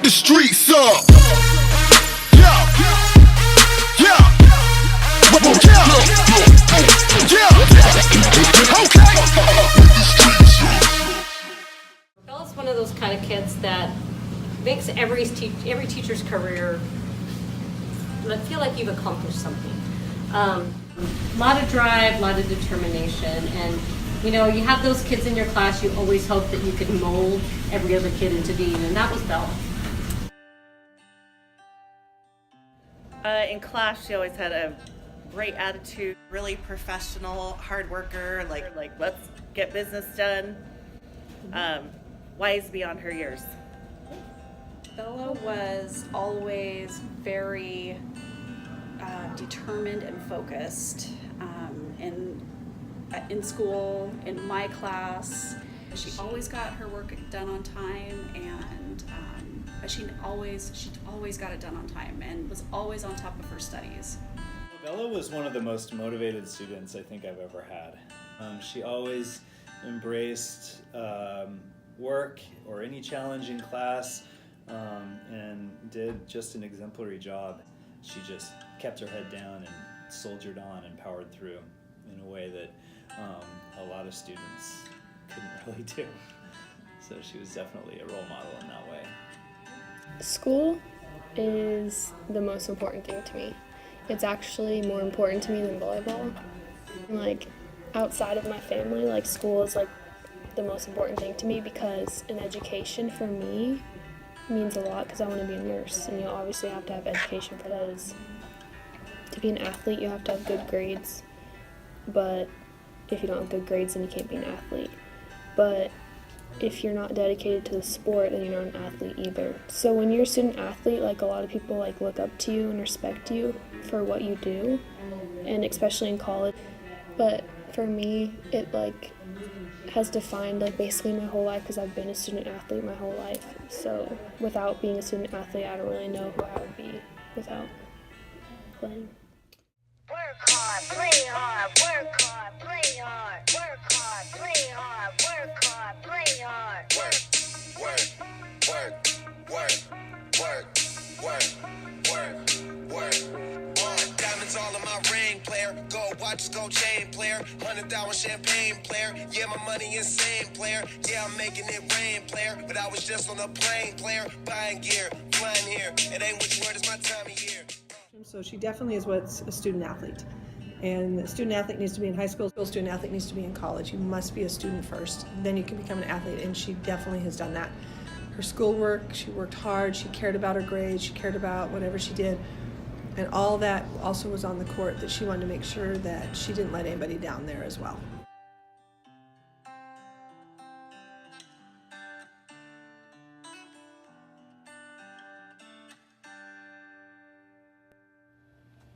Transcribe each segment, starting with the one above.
the streets up. Yeah, yeah, Bella's one of those kind of kids that makes every teacher's career feel like you've accomplished something. A lot of drive, a lot of determination, and you know, you have those kids in your class you always hope that you could mold every other kid into being, and that was Bella. In class, she always had a great attitude, really professional, hard worker, like let's get business done, wise beyond her years. Bella was always very determined and focused in school, in my class. She always got her work done on time, and she always got it done on time and was always on top of her studies. Bella was one of the most motivated students I think I've ever had. She always embraced work or any challenge in class, and did just an exemplary job. She just kept her head down and soldiered on and powered through in a way that a lot of students couldn't really do. So she was definitely a role model in that way. School is the most important thing to me. It's actually more important to me than volleyball. Like, outside of my family, like, school is like the most important thing to me, because an education for me means a lot, because I want to be a nurse, and you obviously have to have education for those. To be an athlete, you have to have good grades, but if you don't have good grades, then you can't be an athlete. But if you're not dedicated to the sport, then you're not an athlete either. So when you're a student athlete, like, a lot of people like look up to you and respect you for what you do, and especially in college. But for me, it like has defined like basically my whole life, because I've been a student athlete my whole life. So without being a student athlete, I don't really know who I would be without playing. Work hard, play hard, work hard, play hard, work hard, play hard, work hard, play hard. Work. Diamonds all in my ring, player. Gold watches, gold chain, player. $100 champagne, player. Yeah, my money insane, player. Yeah, I'm making it rain, player. But I was just on a plane, player. Buying gear, flying here. It ain't what you heard, it's my time of year. So she definitely is what's a student athlete. And a student athlete needs to be in high school. A student athlete needs to be in college. You must be a student first. Then you can become an athlete, and she definitely has done that. Her schoolwork, she worked hard. She cared about her grades. She cared about whatever she did. And all that also was on the court, that she wanted to make sure that she didn't let anybody down there as well.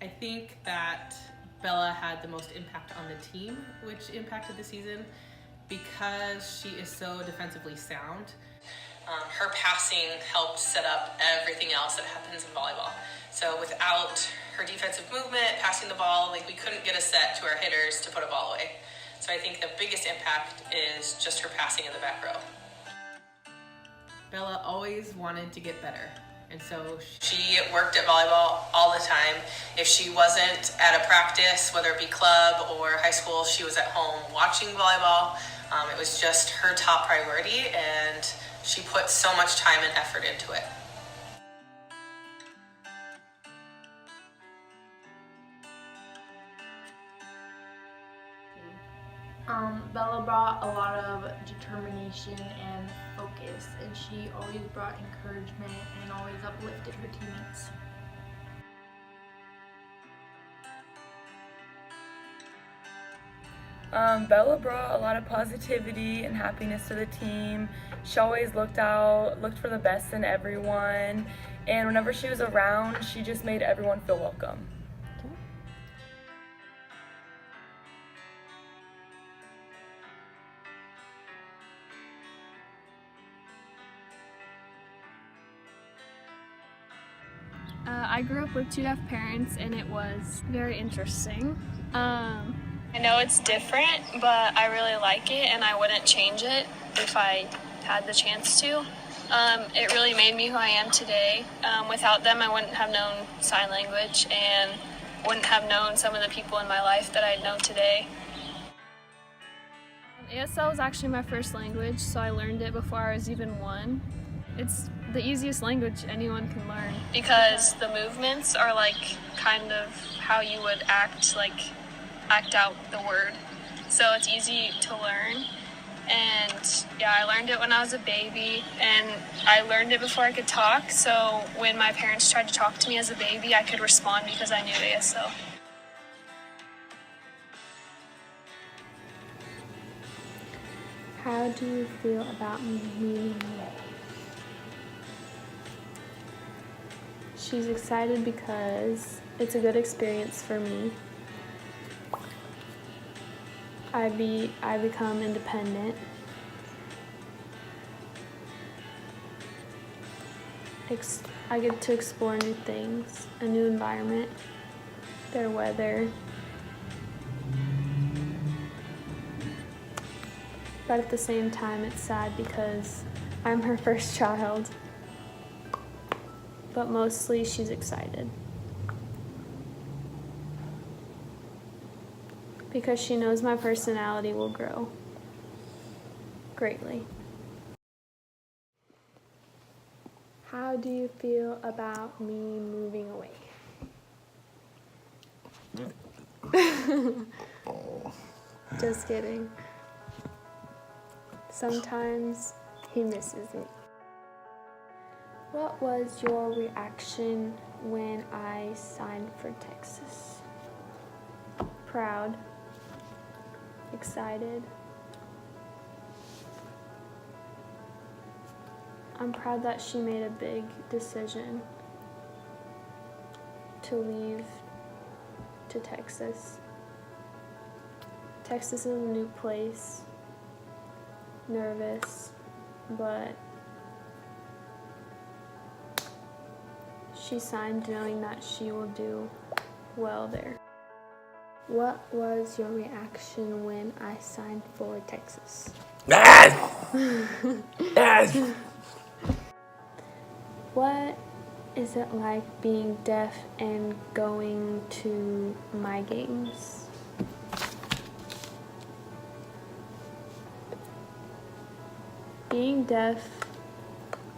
I think that Bella had the most impact on the team, which impacted the season, because she is so defensively sound. Her passing helped set up everything else that happens in volleyball. So without her defensive movement, passing the ball, like, we couldn't get a set to our hitters to put a ball away. So I think the biggest impact is just her passing in the back row. Bella always wanted to get better. And so she worked at volleyball all the time. If she wasn't at a practice, whether it be club or high school, she was at home watching volleyball. It was just her top priority, and she put so much time and effort into it. Bella brought a lot of determination and focus, and she always brought encouragement and always uplifted her teammates. Bella brought a lot of positivity and happiness to the team. She always looked for the best in everyone, and whenever she was around, she just made everyone feel welcome. I grew up with two deaf parents, and it was very interesting. I know it's different, but I really like it, and I wouldn't change it if I had the chance to. It really made me who I am today. Without them, I wouldn't have known sign language and wouldn't have known some of the people in my life that I know today. ASL is actually my first language, so I learned it before I was even 1. It's the easiest language anyone can learn. Because the movements are like kind of how you would act out the word. So it's easy to learn. And yeah, I learned it when I was a baby, and I learned it before I could talk. So when my parents tried to talk to me as a baby, I could respond because I knew ASL. How do you feel about me moving away? She's excited because it's a good experience for me. I become independent. I get to explore new things, a new environment, their weather. But at the same time, it's sad because I'm her first child. But mostly she's excited. Because she knows my personality will grow greatly. How do you feel about me moving away? Just kidding. Sometimes he misses me. What was your reaction when I signed for Texas? Proud. Excited. I'm proud that she made a big decision to leave to Texas. Texas is a new place. Nervous, but she signed knowing that she will do well there. What was your reaction when I signed for Texas? What is it like being deaf and going to my games? Being deaf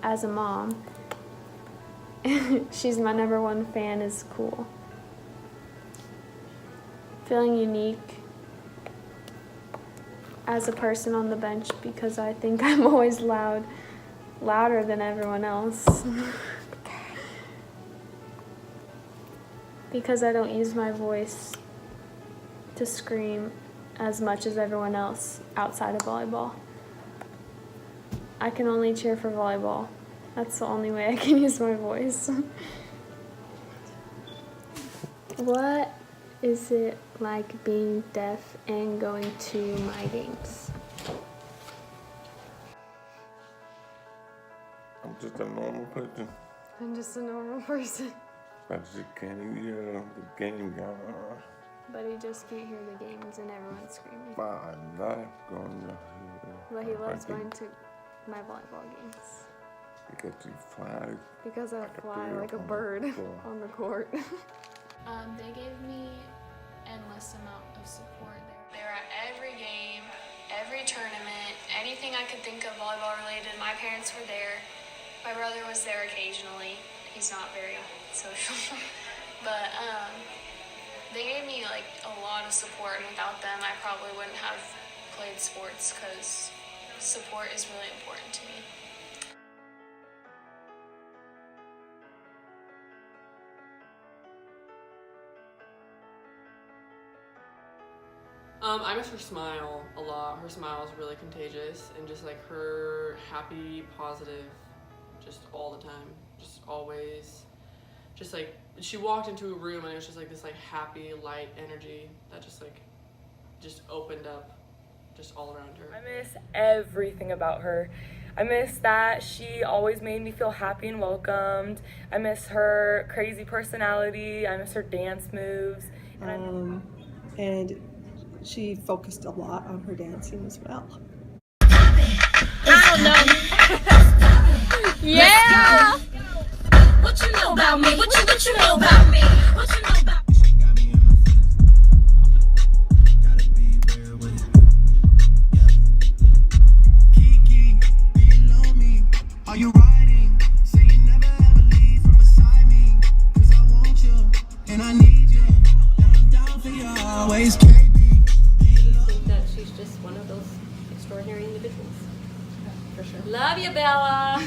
as a mom, she's my #1 fan, is cool. Feeling unique as a person on the bench because I think I'm always louder than everyone else. Because I don't use my voice to scream as much as everyone else outside of volleyball. I can only cheer for volleyball. That's the only way I can use my voice. What is it like being deaf and going to my games? I'm just a normal person. I'm just a normal person. I just can't hear the game going on. But he just can't hear the games and everyone's screaming. I like going to But he loves going to my volleyball games. Because you fly. Because I fly like a bird on the court. They gave me endless amount of support there. They were at every game, every tournament, anything I could think of volleyball related. My parents were there. My brother was there occasionally. He's not very social. But they gave me like a lot of support, and without them I probably wouldn't have played sports because support is really important to me. I miss her smile a lot. Her smile is really contagious, and just like her happy, positive, just all the time, just always, just like she walked into a room and it was just like this like happy, light energy that just opened up just all around her. I miss everything about her. I miss that she always made me feel happy and welcomed. I miss her crazy personality. I miss her dance moves. And she focused a lot on her dancing as well. I don't know. Yeah! What you know about me? What you know about me? What you know about me? Kiki, do you know me? Are you riding? Say you never ever leave from beside me. 'Cause I want you and I need you. And I'm down for you always, KB. I think that she's just one of those extraordinary individuals. For sure. Love you, Bella.